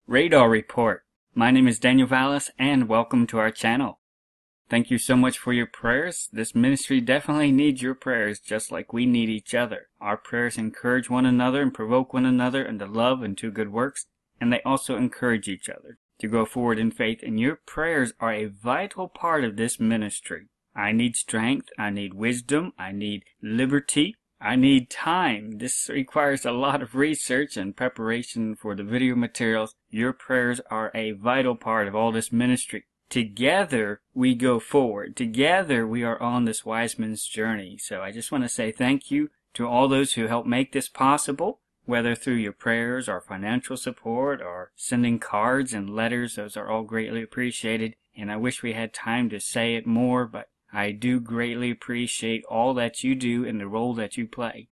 Radar Report. My name is Daniel Vallis and welcome to our channel. Thank you so much for your prayers. This ministry definitely needs your prayers just like we need each other. Our prayers encourage one another and provoke one another into love and to good works, and they also encourage each other to go forward in faith, and your prayers are a vital part of this ministry. I need strength, I need wisdom, I need liberty, I need time. This requires a lot of research and preparation for the video materials. Your prayers are a vital part of all this ministry. Together we go forward. Together we are on this wise man's journey. So I just want to say thank you to all those who help make this possible, whether through your prayers or financial support or sending cards and letters. Those are all greatly appreciated. And I wish we had time to say it more, but I do greatly appreciate all that you do and the role that you play.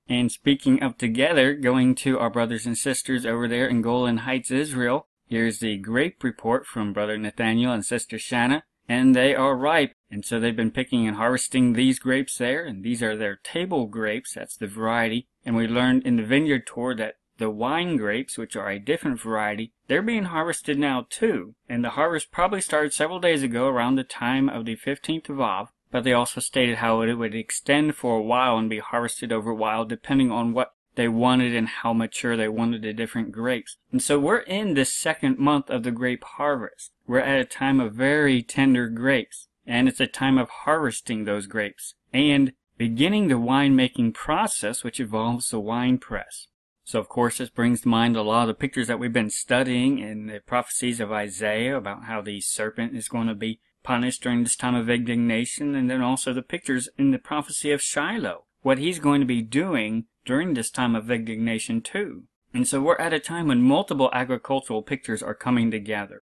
And speaking of together, going to our brothers and sisters over there in Golan Heights, Israel, here's the grape report from Brother Nathaniel and Sister Shanna, and they are ripe. And so they've been picking and harvesting these grapes there, and these are their table grapes, that's the variety. And we learned in the vineyard tour that the wine grapes, which are a different variety, they're being harvested now too. And the harvest probably started several days ago around the time of the 15th of Av, but they also stated how it would extend for a while and be harvested over a while depending on what they wanted and how mature they wanted the different grapes. And so we're in the second month of the grape harvest. We're at a time of very tender grapes, and it's a time of harvesting those grapes and beginning the winemaking process, which involves the wine press. So of course this brings to mind a lot of the pictures that we've been studying in the prophecies of Isaiah about how the serpent is going to be punished during this time of indignation, and then also the pictures in the prophecy of Shiloh, what he's going to be doing during this time of indignation too. And so we're at a time when multiple agricultural pictures are coming together.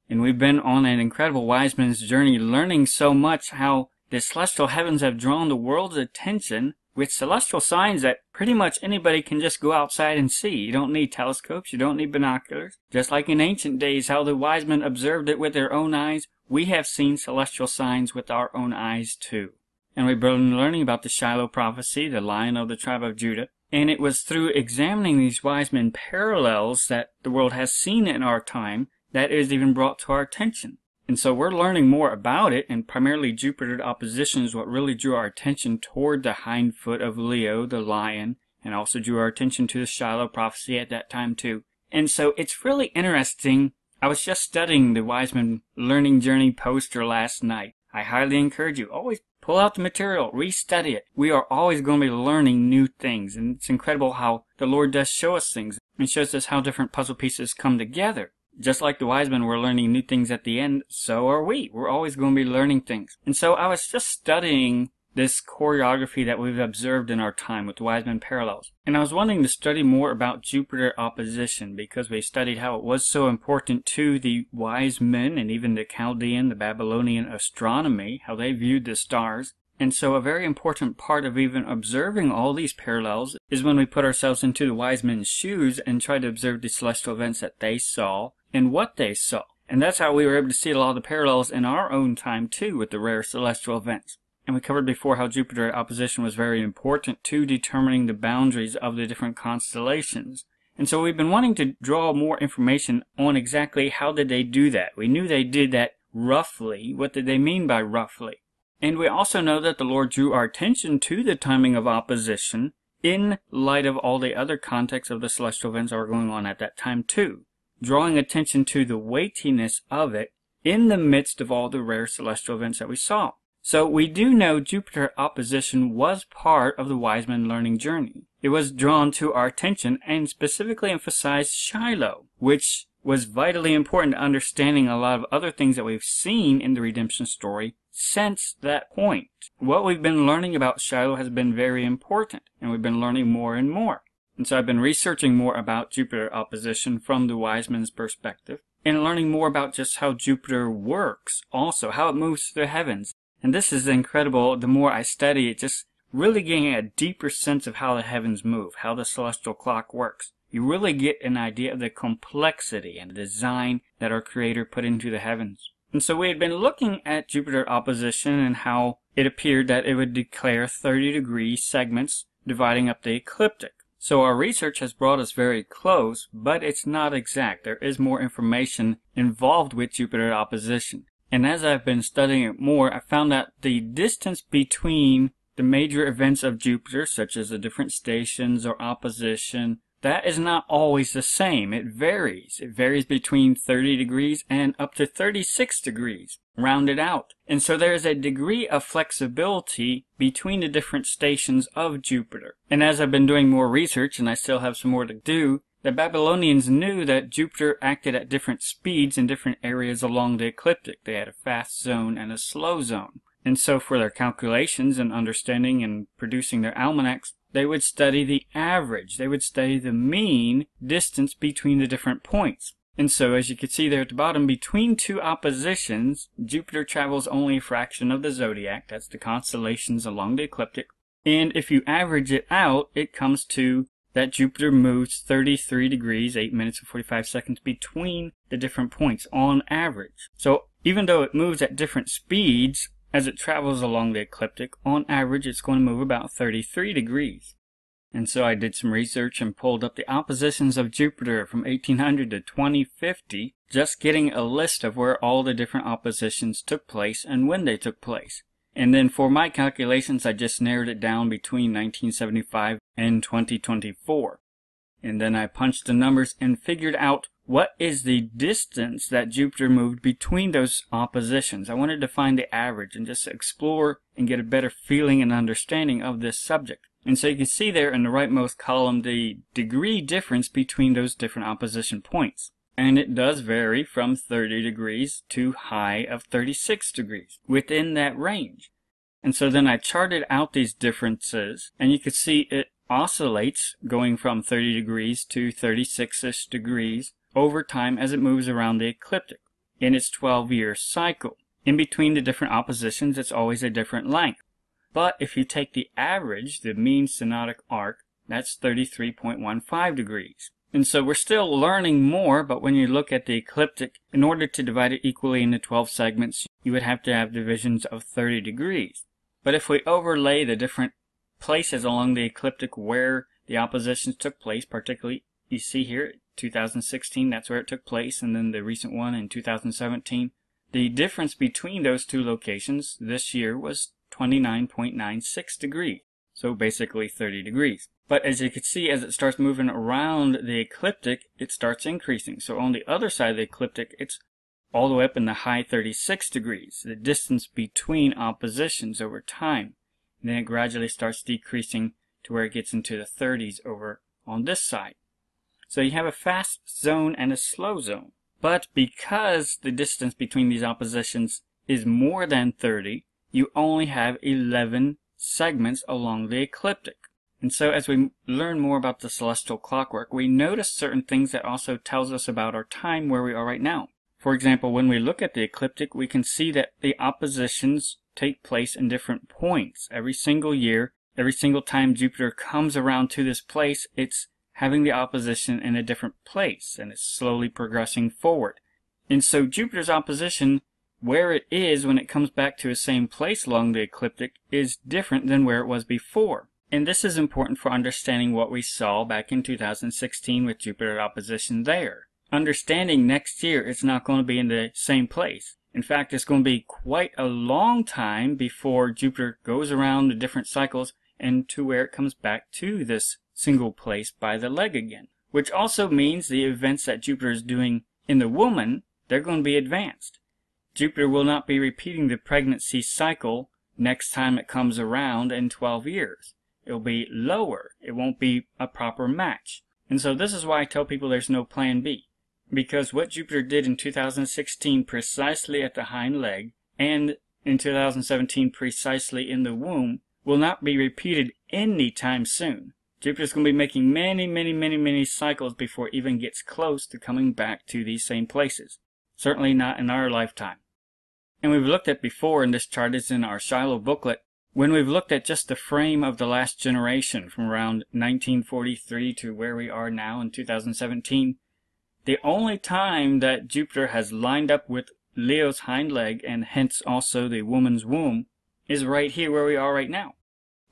And we've been on an incredible wise man's journey, learning so much how the celestial heavens have drawn the world's attention with celestial signs that pretty much anybody can just go outside and see. You don't need telescopes, you don't need binoculars. Just like in ancient days, how the wise men observed it with their own eyes, we have seen celestial signs with our own eyes too. And we've been learning about the Shiloh prophecy, the Lion of the tribe of Judah. And it was through examining these wise men parallels that the world has seen in our time that it is even brought to our attention. And so we're learning more about it, and primarily Jupiter opposition is what really drew our attention toward the hind foot of Leo, the lion, and also drew our attention to the Shiloh prophecy at that time too. And so it's really interesting. I was just studying the Wise Man Learning Journey poster last night. I highly encourage you, always pull out the material, restudy it. We are always going to be learning new things, and it's incredible how the Lord does show us things and shows us how different puzzle pieces come together. Just like the wise men were learning new things at the end, so are we. We're always going to be learning things. And so I was just studying this choreography that we've observed in our time with the wise men parallels. And I was wanting to study more about Jupiter opposition because we studied how it was so important to the wise men and even the Chaldean, the Babylonian astronomy, how they viewed the stars. And so a very important part of even observing all these parallels is when we put ourselves into the wise men's shoes and try to observe the celestial events that they saw and what they saw. And that's how we were able to see a lot of the parallels in our own time too with the rare celestial events. And we covered before how Jupiter opposition was very important to determining the boundaries of the different constellations. And so we've been wanting to draw more information on exactly how did they do that. We knew they did that roughly. What did they mean by roughly? And we also know that the Lord drew our attention to the timing of opposition in light of all the other contexts of the celestial events that were going on at that time too, drawing attention to the weightiness of it in the midst of all the rare celestial events that we saw. So we do know Jupiter opposition was part of the wise men learning journey. It was drawn to our attention and specifically emphasized Shiloh, which was vitally important to understanding a lot of other things that we've seen in the redemption story since that point. What we've been learning about Shiloh has been very important, and we've been learning more and more. And so I've been researching more about Jupiter opposition from the wise men's perspective, and learning more about just how Jupiter works, also how it moves through the heavens. And this is incredible. The more I study it, just really getting a deeper sense of how the heavens move, how the celestial clock works. You really get an idea of the complexity and the design that our Creator put into the heavens. And so we had been looking at Jupiter opposition and how it appeared that it would declare 30-degree segments dividing up the ecliptic. So our research has brought us very close, but it's not exact. There is more information involved with Jupiter opposition. And as I've been studying it more, I found that the distance between the major events of Jupiter, such as the different stations or opposition, that is not always the same. It varies. It varies between 30 degrees and up to 36 degrees, rounded out. And so there is a degree of flexibility between the different stations of Jupiter. And as I've been doing more research, and I still have some more to do, the Babylonians knew that Jupiter acted at different speeds in different areas along the ecliptic. They had a fast zone and a slow zone. And so for their calculations and understanding and producing their almanacs, they would study the average. They would study the mean distance between the different points. And so as you can see there at the bottom, between two oppositions, Jupiter travels only a fraction of the zodiac. That's the constellations along the ecliptic. And if you average it out, it comes to that Jupiter moves 33 degrees, 8 minutes and 45 seconds between the different points on average. So even though it moves at different speeds, as it travels along the ecliptic, on average it's going to move about 33 degrees. And so I did some research and pulled up the oppositions of Jupiter from 1800 to 2050, just getting a list of where all the different oppositions took place and when they took place. And then for my calculations, I just narrowed it down between 1975 and 2024. And then I punched the numbers and figured out what is the distance that Jupiter moved between those oppositions. I wanted to find the average and just explore and get a better feeling and understanding of this subject. And so you can see there in the rightmost column the degree difference between those different opposition points. And it does vary from 30 degrees to high of 36 degrees within that range. And so then I charted out these differences, and you can see it oscillates going from 30 degrees to 36-ish degrees over time as it moves around the ecliptic in its 12-year cycle. In between the different oppositions, it's always a different length. But if you take the average, the mean synodic arc, that's 33.15 degrees. And so we're still learning more, but when you look at the ecliptic, in order to divide it equally into 12 segments, you would have to have divisions of 30 degrees. But if we overlay the different places along the ecliptic where the oppositions took place, particularly you see here 2016, that's where it took place, and then the recent one in 2017, the difference between those two locations this year was 29.96 degrees, so basically 30 degrees. But as you can see, as it starts moving around the ecliptic, it starts increasing. So on the other side of the ecliptic, it's all the way up in the high 36 degrees, the distance between oppositions over time. And then it gradually starts decreasing to where it gets into the 30s over on this side. So you have a fast zone and a slow zone. But because the distance between these oppositions is more than 30, you only have 11 segments along the ecliptic. And so as we learn more about the celestial clockwork, we notice certain things that also tells us about our time where we are right now. For example, when we look at the ecliptic, we can see that the oppositions take place in different points. Every single year, every single time Jupiter comes around to this place, it's having the opposition in a different place, and it's slowly progressing forward. And so Jupiter's opposition, where it is when it comes back to the same place along the ecliptic, is different than where it was before. And this is important for understanding what we saw back in 2016 with Jupiter opposition there. Understanding next year it's not going to be in the same place. In fact, it's going to be quite a long time before Jupiter goes around the different cycles and to where it comes back to this single place by the leg again. Which also means the events that Jupiter is doing in the woman, they're going to be advanced. Jupiter will not be repeating the pregnancy cycle next time it comes around in 12 years. It'll be lower. It won't be a proper match. And so this is why I tell people there's no plan B. Because what Jupiter did in 2016 precisely at the hind leg and in 2017 precisely in the womb will not be repeated anytime soon. Jupiter's going to be making many cycles before it even gets close to coming back to these same places. Certainly not in our lifetime. And we've looked at before, and this chart is in our Shiloh booklet, when we've looked at just the frame of the last generation from around 1943 to where we are now in 2017, the only time that Jupiter has lined up with Leo's hind leg and hence also the woman's womb is right here where we are right now.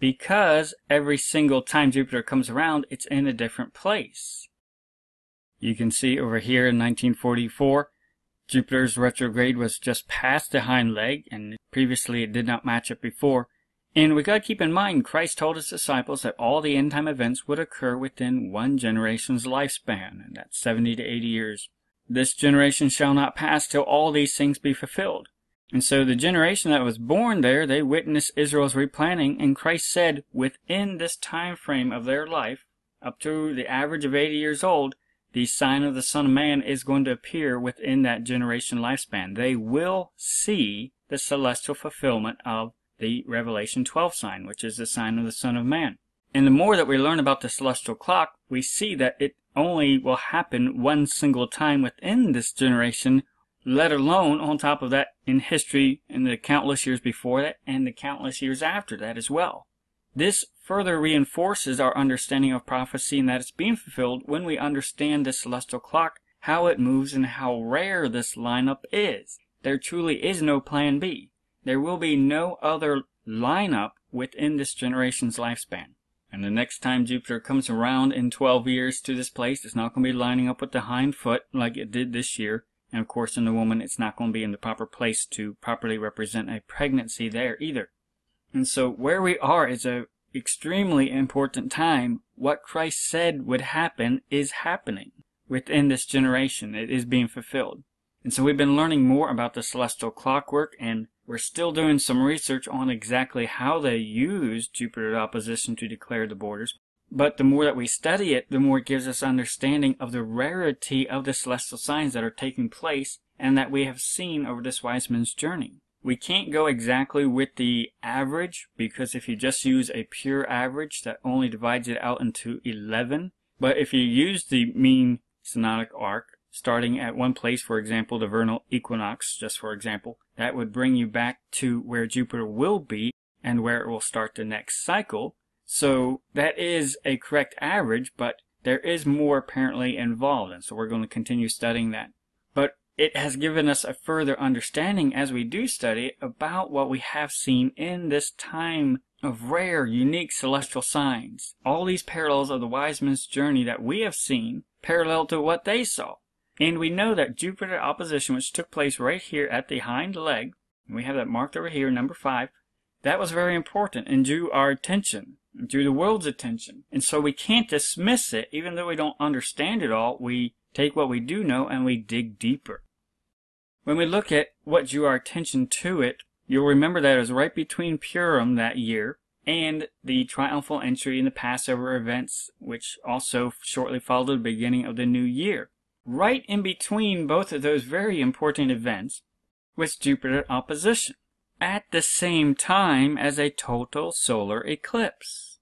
because every single time Jupiter comes around, it's in a different place. You can see over here in 1944, Jupiter's retrograde was just past the hind leg, and previously it did not match up before. And we got to keep in mind, Christ told his disciples that all the end time events would occur within one generation's lifespan, and that's 70 to 80 years. This generation shall not pass till all these things be fulfilled. And so the generation that was born there, they witnessed Israel's replanting, and Christ said within this time frame of their life, up to the average of 80 years old, the sign of the Son of Man is going to appear within that generation lifespan. They will see the celestial fulfillment of the Revelation 12 sign, which is the sign of the Son of Man. And the more that we learn about the celestial clock, we see that it only will happen one single time within this generation, let alone on top of that in history in the countless years before that and the countless years after that as well. This further reinforces our understanding of prophecy and that it's being fulfilled when we understand the celestial clock, how it moves, and how rare this lineup is. There truly is no plan B. There will be no other lineup within this generation's lifespan. And the next time Jupiter comes around in 12 years to this place, it's not going to be lining up with the hind foot like it did this year. And of course in the woman, it's not going to be in the proper place to properly represent a pregnancy there either. And so where we are is a extremely important time. What Christ said would happen is happening within this generation. It is being fulfilled. And so we've been learning more about the celestial clockwork, and we're still doing some research on exactly how they use Jupiter opposition to declare the borders. But the more that we study it, the more it gives us understanding of the rarity of the celestial signs that are taking place and that we have seen over this wise man's journey. We can't go exactly with the average, because if you just use a pure average, that only divides it out into 11. But if you use the mean synodic arc, starting at one place, for example, the vernal equinox, just for example, that would bring you back to where Jupiter will be and where it will start the next cycle. So that is a correct average, but there is more apparently involved, and so we're going to continue studying that. But it has given us a further understanding as we do study it about what we have seen in this time of rare, unique celestial signs. All these parallels of the wise man's journey that we have seen parallel to what they saw. And we know that Jupiter opposition, which took place right here at the hind leg, and we have that marked over here, number 5, that was very important and drew our attention, and drew the world's attention. And so we can't dismiss it, even though we don't understand it all. We take what we do know and we dig deeper. When we look at what drew our attention to it, you'll remember that it was right between Purim that year and the triumphal entry in the Passover events, which also shortly followed the beginning of the new year. Right in between both of those very important events was Jupiter opposition, at the same time as a total solar eclipse.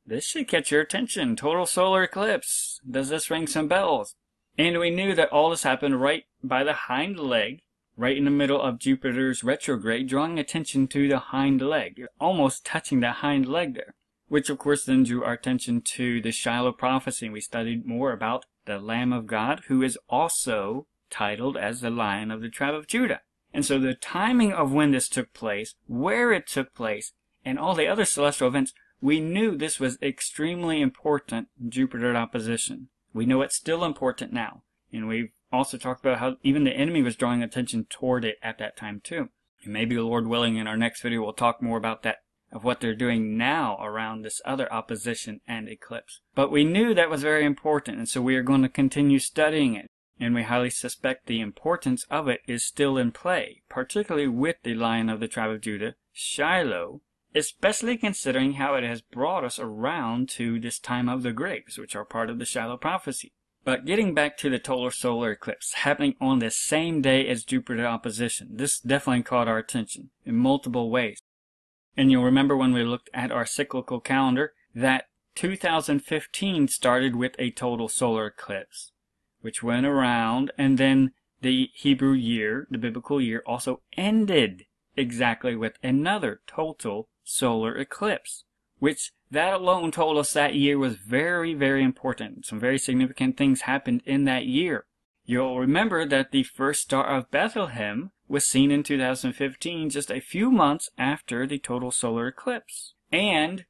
This should catch your attention. Total solar eclipse. Does this ring some bells? And we knew that all this happened right by the hind leg, right in the middle of Jupiter's retrograde, drawing attention to the hind leg, almost touching the hind leg there, which of course then drew our attention to the Shiloh prophecy. We studied more about the Lamb of God, who is also titled as the Lion of the tribe of Judah. And so the timing of when this took place, where it took place, and all the other celestial events, we knew this was extremely important, Jupiter opposition. We know it's still important now. And we've also talked about how even the enemy was drawing attention toward it at that time too. And maybe, Lord willing, in our next video we'll talk more about that, of what they're doing now around this other opposition and eclipse. But we knew that was very important, and so we are going to continue studying it. And we highly suspect the importance of it is still in play, particularly with the Lion of the tribe of Judah, Shiloh, especially considering how it has brought us around to this time of the grapes, which are part of the Shiloh prophecy. But getting back to the total solar eclipse, happening on the same day as Jupiter opposition, this definitely caught our attention in multiple ways. And you'll remember when we looked at our cyclical calendar that 2015 started with a total solar eclipse, which went around, and then the Hebrew year, the biblical year, also ended exactly with another total solar eclipse, which that alone told us that year was very, very important. Some very significant things happened in that year. You'll remember that the first star of Bethlehem was seen in 2015, just a few months after the total solar eclipse. And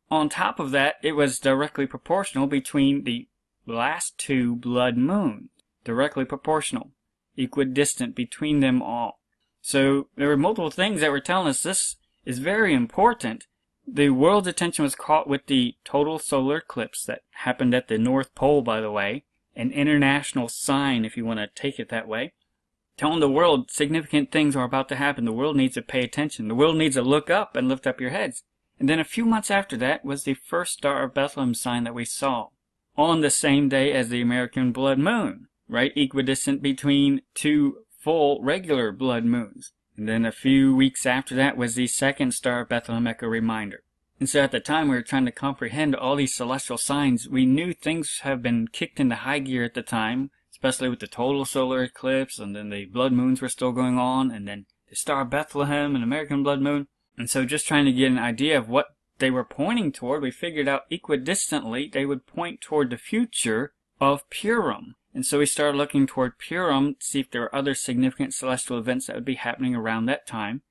on top of that, it was directly proportional between the last two blood moons. Directly proportional. Equidistant between them all. So there were multiple things that were telling us this is very important. The world's attention was caught with the total solar eclipse that happened at the North Pole, by the way. An international sign, if you want to take it that way. Telling the world significant things are about to happen. The world needs to pay attention. The world needs to look up and lift up your heads. And then a few months after that was the first Star of Bethlehem sign that we saw. On the same day as the American blood moon. Right? Equidistant between two full regular blood moons. And then a few weeks after that was the second Star of Bethlehem echo reminder. And so at the time we were trying to comprehend all these celestial signs. We knew things have been kicked into high gear at the time, especially with the total solar eclipse, and then the blood moons were still going on, and then the Star of Bethlehem and American blood moon. And so just trying to get an idea of what they were pointing toward, we figured out equidistantly they would point toward the future of Purim. And so we started looking toward Purim to see if there were other significant celestial events that would be happening around that time.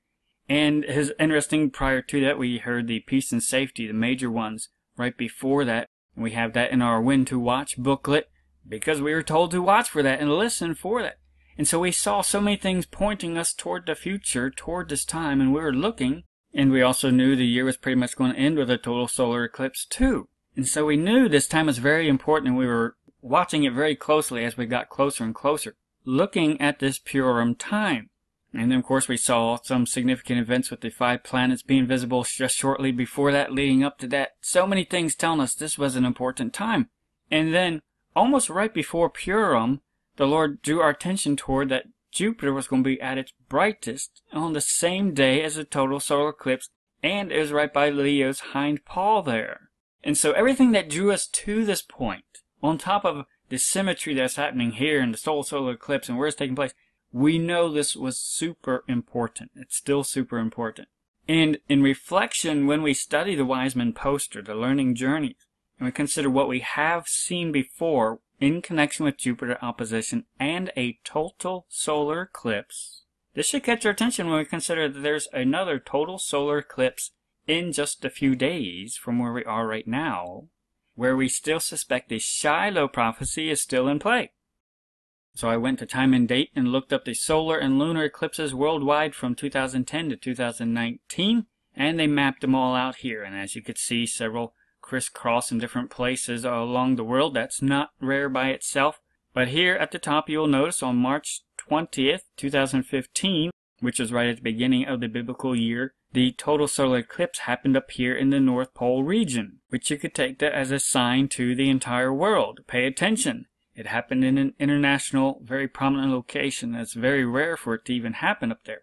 And it was interesting, prior to that we heard the peace and safety, the major ones, right before that. And we have that in our When to Watch booklet, because we were told to watch for that and listen for that. And so we saw so many things pointing us toward the future, toward this time, and we were looking. And we also knew the year was pretty much going to end with a total solar eclipse too. And so we knew this time was very important, and we were watching it very closely as we got closer and closer, looking at this Purim time. And then, of course, we saw some significant events with the 5 planets being visible just shortly before that, leading up to that. So many things telling us this was an important time. And then, almost right before Purim, the Lord drew our attention toward that Jupiter was going to be at its brightest on the same day as the total solar eclipse, and it was right by Leo's hind paw there. And so everything that drew us to this point, on top of the symmetry that's happening here in the total solar eclipse and where it's taking place, we know this was super important. It's still super important. And in reflection, when we study the Wise Men poster, the Learning Journeys, and we consider what we have seen before in connection with Jupiter opposition and a total solar eclipse, this should catch our attention when we consider that there's another total solar eclipse in just a few days from where we are right now, where we still suspect the Shiloh prophecy is still in play. So I went to Time and Date and looked up the solar and lunar eclipses worldwide from 2010 to 2019, and they mapped them all out here. And as you could see, several crisscross in different places along the world. That's not rare by itself. But here at the top you'll notice on March 20th, 2015, which is right at the beginning of the biblical year, the total solar eclipse happened up here in the North Pole region, which you could take that as a sign to the entire world. Pay attention. It happened in an international, very prominent location. It's very rare for it to even happen up there.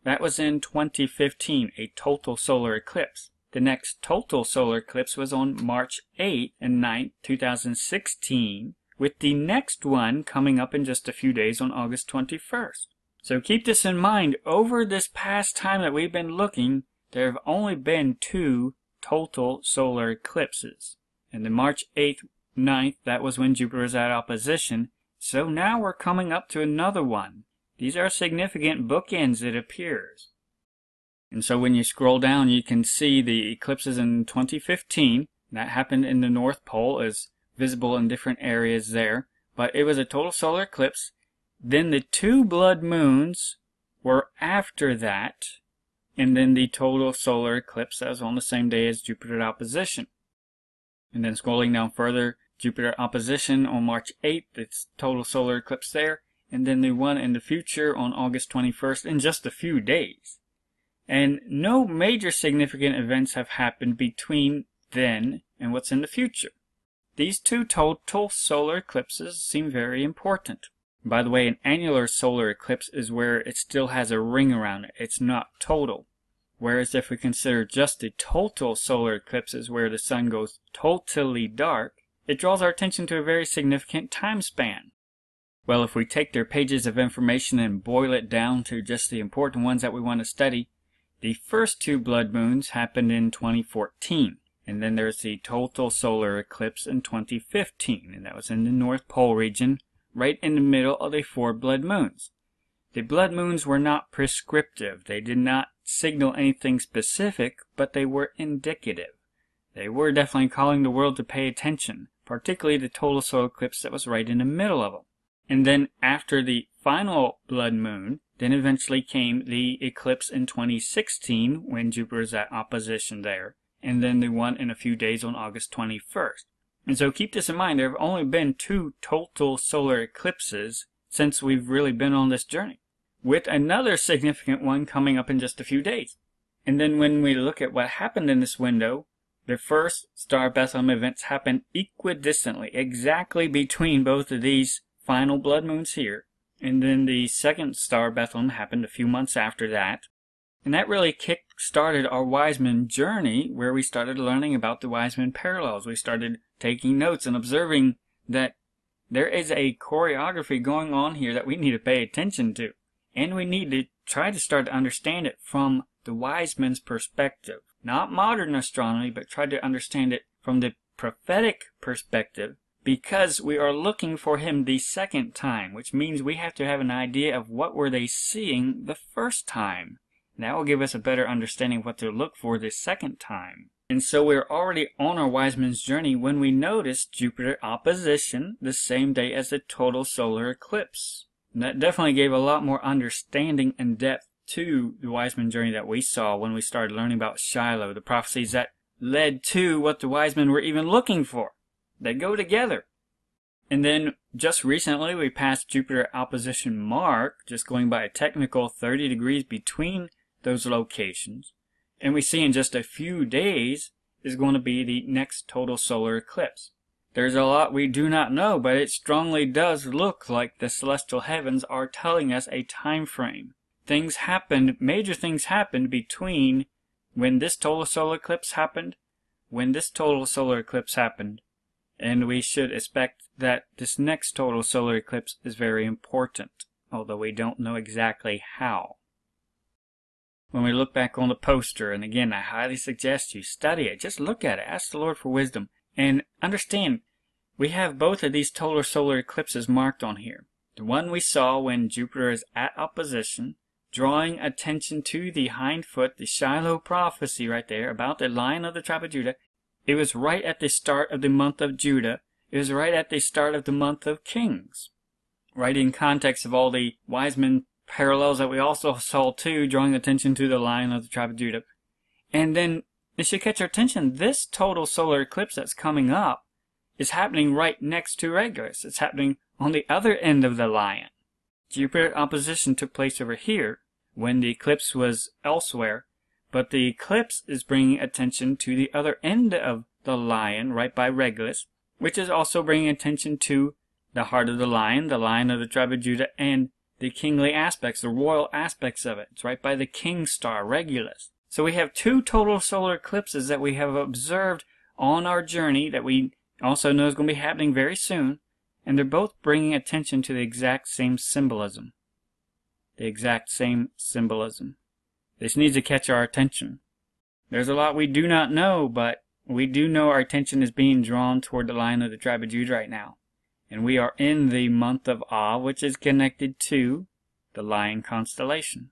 That was in 2015, a total solar eclipse. The next total solar eclipse was on March 8th and 9th, 2016, with the next one coming up in just a few days on August 21st. So keep this in mind. Over this past time that we've been looking, there have only been 2 total solar eclipses. And the March 8th, 9th, that was when Jupiter was at opposition. So now we're coming up to another one. These are significant bookends, it appears. And so when you scroll down, you can see the eclipses in 2015. That happened in the North Pole, is visible in different areas there. But it was a total solar eclipse. Then the 2 blood moons were after that. And then the total solar eclipse that was on the same day as Jupiter opposition. And then scrolling down further, Jupiter opposition on March 8th, it's total solar eclipse there. And then the one in the future on August 21st in just a few days. And no major significant events have happened between then and what's in the future. These 2 total solar eclipses seem very important. By the way, an annular solar eclipse is where it still has a ring around it. It's not total. Whereas if we consider just the total solar eclipses where the sun goes totally dark, it draws our attention to a very significant time span. Well, if we take their pages of information and boil it down to just the important ones that we want to study, the first 2 blood moons happened in 2014. And then there's the total solar eclipse in 2015. And that was in the North Pole region, right in the middle of the 4 blood moons. The blood moons were not prescriptive. They did not signal anything specific, but they were indicative. They were definitely calling the world to pay attention, particularly the total solar eclipse that was right in the middle of them. And then after the final blood moon, then eventually came the eclipse in 2016 when Jupiter's at opposition there, and then the one in a few days on August 21st. And so keep this in mind, there have only been 2 total solar eclipses since we've really been on this journey, with another significant one coming up in just a few days. And then when we look at what happened in this window, the first Star of Bethlehem events happened equidistantly, exactly between both of these final blood moons here. And then the second Star of Bethlehem happened a few months after that. And that really kick-started our wise men journey, where we started learning about the wise men parallels. We started taking notes and observing that there is a choreography going on here that we need to pay attention to. And we need to try to start to understand it from the wise men's perspective. Not modern astronomy, but try to understand it from the prophetic perspective, because we are looking for him the second time, which means we have to have an idea of what were they seeing the first time. That will give us a better understanding of what to look for the second time. And so we're already on our wise men's journey when we notice Jupiter opposition the same day as the total solar eclipse. And that definitely gave a lot more understanding and depth to the wise men journey that we saw when we started learning about Shiloh, the prophecies that led to what the wise men were even looking for. They go together. And then just recently we passed Jupiter opposition mark, just going by a technical 30 degrees between those locations. And we see in just a few days is going to be the next total solar eclipse. There's a lot we do not know, but it strongly does look like the celestial heavens are telling us a time frame. Things happened, major things happened between when this total solar eclipse happened, when this total solar eclipse happened, and we should expect that this next total solar eclipse is very important, although we don't know exactly how. When we look back on the poster, and again, I highly suggest you study it, just look at it, ask the Lord for wisdom, and understand, we have both of these total solar eclipses marked on here. The one we saw when Jupiter is at opposition, drawing attention to the hind foot, the Shiloh prophecy right there about the Lion of the tribe of Judah. It was right at the start of the month of Judah. It was right at the start of the month of Kings. Right in context of all the wise men parallels that we also saw too, drawing attention to the Lion of the tribe of Judah. And then it should catch our attention, this total solar eclipse that's coming up is happening right next to Regulus. It's happening on the other end of the Lion. Jupiter opposition took place over here when the eclipse was elsewhere, but the eclipse is bringing attention to the other end of the Lion, right by Regulus, which is also bringing attention to the heart of the Lion of the tribe of Judah, and the kingly aspects, the royal aspects of it. It's right by the king star, Regulus. So we have 2 total solar eclipses that we have observed on our journey that we also know is going to be happening very soon, and they're both bringing attention to the exact same symbolism. The exact same symbolism. This needs to catch our attention. There's a lot we do not know, but we do know our attention is being drawn toward the Lion of the tribe of Judah right now. And we are in the month of Av, which is connected to the Lion constellation.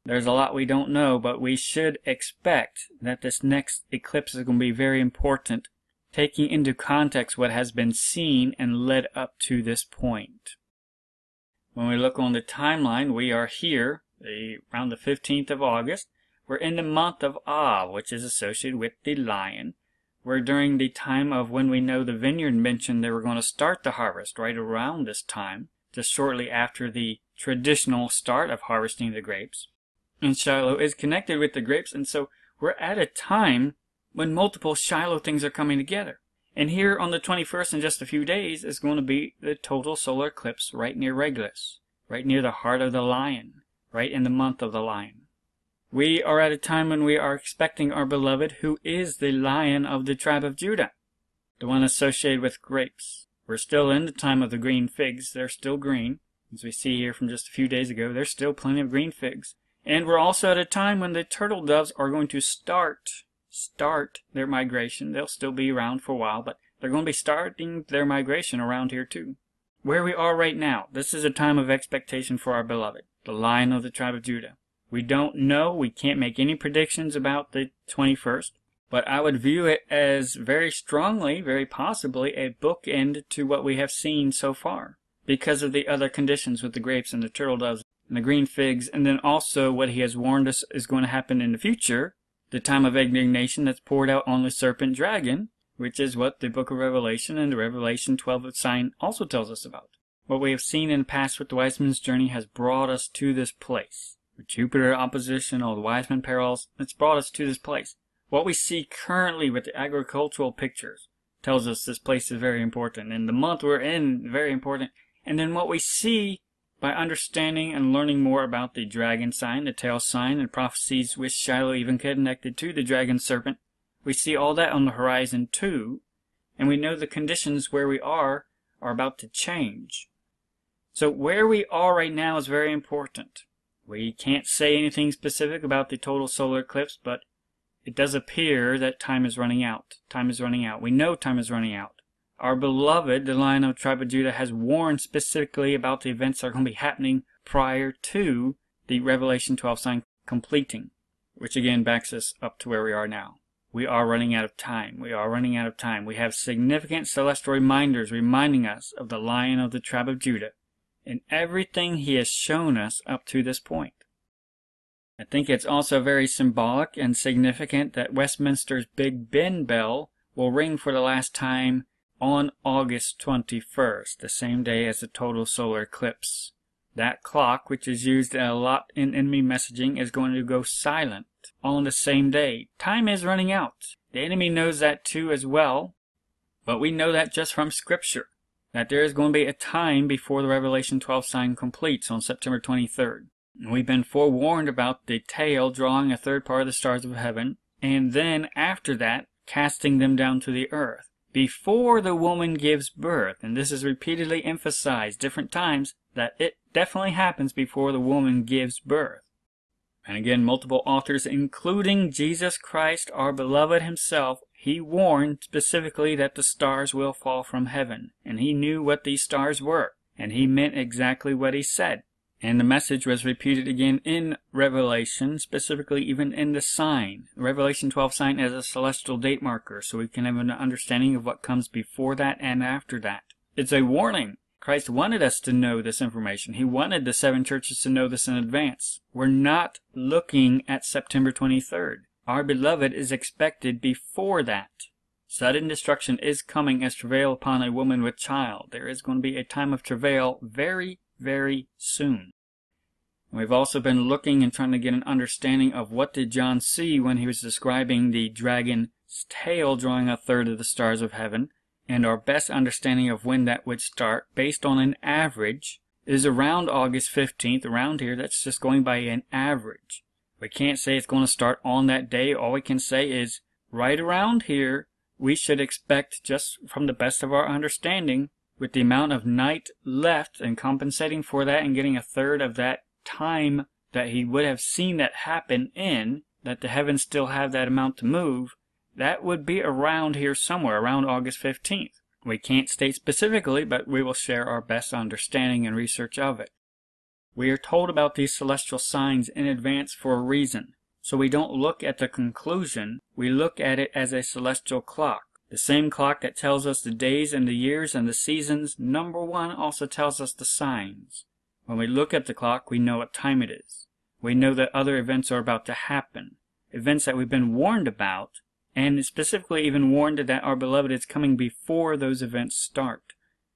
There's a lot we don't know, but we should expect that this next eclipse is going to be very important, taking into context what has been seen and led up to this point. When we look on the timeline, we are here, around the 15th of August. We're in the month of Av, which is associated with the Lion. We're during the time of when we know the vineyard mentioned they were going to start the harvest, right around this time, just shortly after the traditional start of harvesting the grapes. And Shiloh is connected with the grapes, and so we're at a time when multiple Shiloh things are coming together. And here on the 21st, in just a few days, is going to be the total solar eclipse right near Regulus, right near the heart of the Lion, right in the month of the Lion. We are at a time when we are expecting our beloved, who is the Lion of the tribe of Judah, the one associated with grapes. We're still in the time of the green figs. They're still green. As we see here from just a few days ago, there's still plenty of green figs. And we're also at a time when the turtle doves are going to start their migration. They'll still be around for a while, but they're going to be starting their migration around here too. Where we are right now, this is a time of expectation for our beloved, the Lion of the tribe of Judah. We don't know. We can't make any predictions about the 21st. But I would view it as very strongly, very possibly, a bookend to what we have seen so far, because of the other conditions with the grapes and the turtle doves and the green figs, and then also what he has warned us is going to happen in the future, the time of indignation that's poured out on the serpent dragon, which is what the book of Revelation and the Revelation 12 sign also tells us about. What we have seen in the past with the wise men's journey has brought us to this place. With Jupiter opposition, all the wise men perils, it's brought us to this place. What we see currently with the agricultural pictures tells us this place is very important, and the month we're in, very important. And then what we see by understanding and learning more about the dragon sign, the tail sign, and prophecies with Shiloh even connected to the dragon serpent, we see all that on the horizon too, and we know the conditions where we are about to change. So where we are right now is very important. We can't say anything specific about the total solar eclipse, but it does appear that time is running out. Time is running out. We know time is running out. Our beloved, the Lion of the tribe of Judah, has warned specifically about the events that are going to be happening prior to the Revelation 12 sign completing, which again backs us up to where we are now. We are running out of time. We are running out of time. We have significant celestial reminders reminding us of the Lion of the tribe of Judah and everything he has shown us up to this point. I think it's also very symbolic and significant that Westminster's Big Ben bell will ring for the last time on August 21st, the same day as the total solar eclipse. That clock, which is used a lot in enemy messaging, is going to go silent on the same day. Time is running out. The enemy knows that too as well, but we know that just from Scripture, that there is going to be a time before the Revelation 12 sign completes on September 23rd. We've been forewarned about the tail drawing a third part of the stars of heaven, and then after that, casting them down to the earth, before the woman gives birth. And this is repeatedly emphasized different times, that it definitely happens before the woman gives birth. And again, multiple authors, including Jesus Christ, our beloved himself, he warned specifically that the stars will fall from heaven. And he knew what these stars were, and he meant exactly what he said. And the message was repeated again in Revelation, specifically even in the sign. Revelation 12 sign as a celestial date marker, so we can have an understanding of what comes before that and after that. It's a warning. Christ wanted us to know this information. He wanted the 7 churches to know this in advance. We're not looking at September 23rd. Our beloved is expected before that. Sudden destruction is coming as travail upon a woman with child. There is going to be a time of travail very soon. We've also been looking and trying to get an understanding of what did John see when he was describing the dragon's tail drawing a third of the stars of heaven, and our best understanding of when that would start, based on an average, is around August 15th, around here. That's just going by an average. We can't say it's going to start on that day. All we can say is right around here, we should expect, just from the best of our understanding, with the amount of night left and compensating for that and getting a third of that time that he would have seen that happen in, that the heavens still have that amount to move, that would be around here somewhere, around August 15th. We can't state specifically, but we will share our best understanding and research of it. We are told about these celestial signs in advance for a reason, so we don't look at the conclusion, we look at it as a celestial clock. The same clock that tells us the days and the years and the seasons, number 1 also tells us the signs. When we look at the clock, we know what time it is. We know that other events are about to happen, events that we've been warned about, and specifically even warned that our beloved is coming before those events start.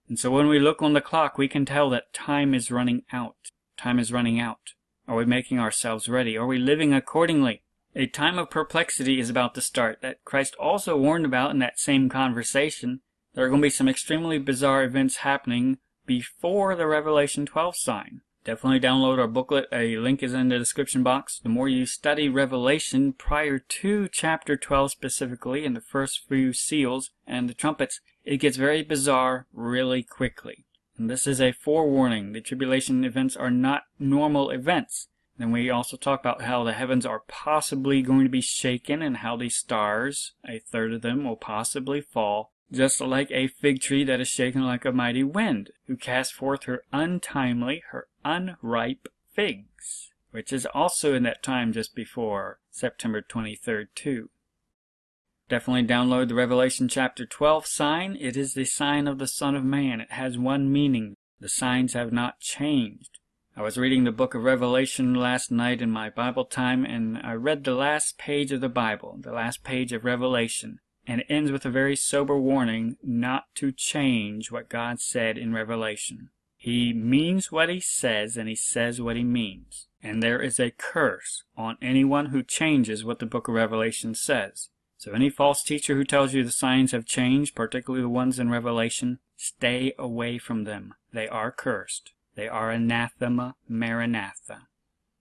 And so when we look on the clock, we can tell that time is running out. Time is running out. Are we making ourselves ready? Are we living accordingly? A time of perplexity is about to start that Christ also warned about in that same conversation. There are going to be some extremely bizarre events happening before the Revelation 12 sign. Definitely download our booklet. A link is in the description box. The more you study Revelation prior to chapter 12 specifically, and the first few seals and the trumpets, it gets very bizarre really quickly. And this is a forewarning. The tribulation events are not normal events. Then we also talk about how the heavens are possibly going to be shaken and how the stars, a third of them, will possibly fall, just like a fig tree that is shaken like a mighty wind, who casts forth her untimely, her unripe figs. which is also in that time just before September 23rd too. Definitely download the Revelation chapter 12 sign. It is the sign of the Son of Man. It has one meaning. The signs have not changed. I was reading the book of Revelation last night in my Bible time, and I read the last page of the Bible, the last page of Revelation, and it ends with a very sober warning not to change what God said in Revelation. He means what he says, and he says what he means. And there is a curse on anyone who changes what the book of Revelation says. So any false teacher who tells you the signs have changed, particularly the ones in Revelation, stay away from them. They are cursed. They are anathema, Maranatha.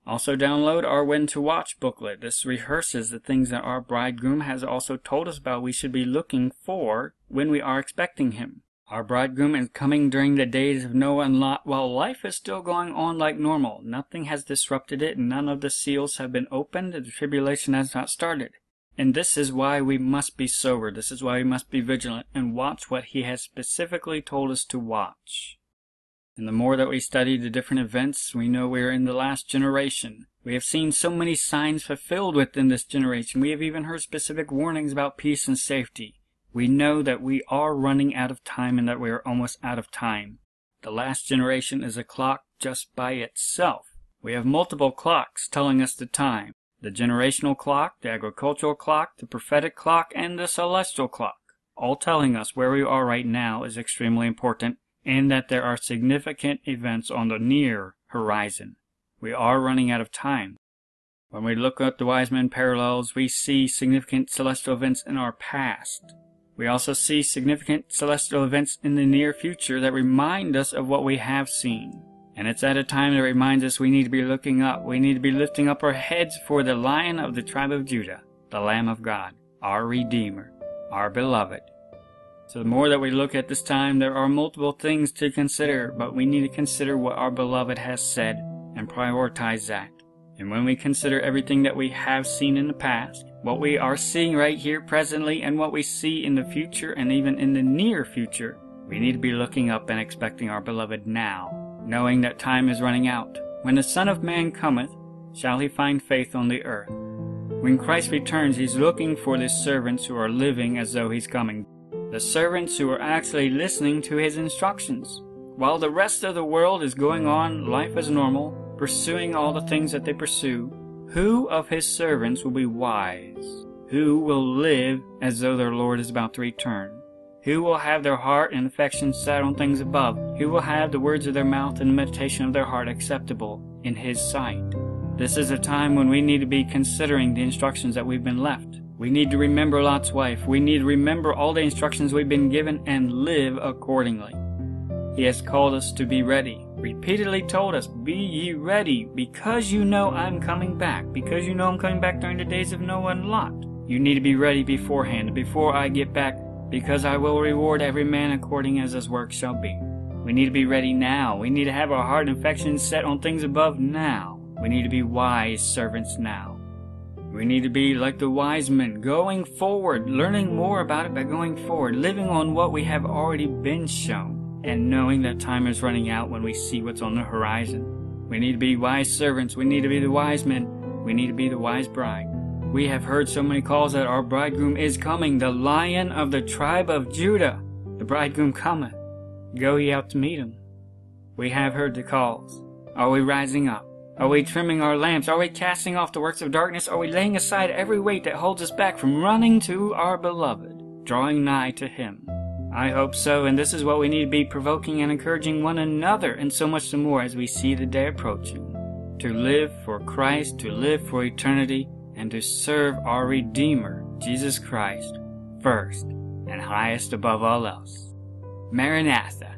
Also download our When to Watch booklet. This rehearses the things that our bridegroom has also told us about we should be looking for when we are expecting him. Our bridegroom is coming during the days of Noah and Lot while life is still going on like normal. Nothing has disrupted it, none of the seals have been opened, the tribulation has not started. And this is why we must be sober. This is why we must be vigilant and watch what he has specifically told us to watch. And the more that we study the different events, we know we are in the last generation. We have seen so many signs fulfilled within this generation. We have even heard specific warnings about peace and safety. We know that we are running out of time and that we are almost out of time. The last generation is a clock just by itself. We have multiple clocks telling us the time. The generational clock, the agricultural clock, the prophetic clock, and the celestial clock, all telling us where we are right now is extremely important, and that there are significant events on the near horizon. We are running out of time. When we look at the wise men parallels, we see significant celestial events in our past. We also see significant celestial events in the near future that remind us of what we have seen. And it's at a time that reminds us we need to be looking up. We need to be lifting up our heads for the Lion of the tribe of Judah, the Lamb of God, our Redeemer, our Beloved. So the more that we look at this time, there are multiple things to consider, but we need to consider what our Beloved has said and prioritize that. And when we consider everything that we have seen in the past, what we are seeing right here presently, and what we see in the future and even in the near future, we need to be looking up and expecting our Beloved now, knowing that time is running out. When the Son of Man cometh, shall he find faith on the earth? When Christ returns, he's looking for the servants who are living as though he's coming. The servants who are actually listening to his instructions. While the rest of the world is going on life as normal, pursuing all the things that they pursue, who of his servants will be wise? Who will live as though their Lord is about to return? Who will have their heart and affection set on things above? Who will have the words of their mouth and the meditation of their heart acceptable in his sight? This is a time when we need to be considering the instructions that we've been left. We need to remember Lot's wife. We need to remember all the instructions we've been given and live accordingly. He has called us to be ready. Repeatedly told us, be ye ready, because you know I'm coming back. Because you know I'm coming back during the days of Noah and Lot. You need to be ready beforehand, before I get back, because I will reward every man according as his work shall be. We need to be ready now. We need to have our heart and affection set on things above now. We need to be wise servants now. We need to be like the wise men, going forward, learning more about it by going forward, living on what we have already been shown, and knowing that time is running out when we see what's on the horizon. We need to be wise servants. We need to be the wise men. We need to be the wise bride. We have heard so many calls that our bridegroom is coming, the Lion of the tribe of Judah. The bridegroom cometh. Go ye out to meet him. We have heard the calls. Are we rising up? Are we trimming our lamps? Are we casting off the works of darkness? Are we laying aside every weight that holds us back from running to our Beloved, drawing nigh to him? I hope so, and this is what we need to be provoking and encouraging one another, and so much the more as we see the day approaching. To live for Christ, to live for eternity, and to serve our Redeemer, Jesus Christ, first and highest above all else. Maranatha.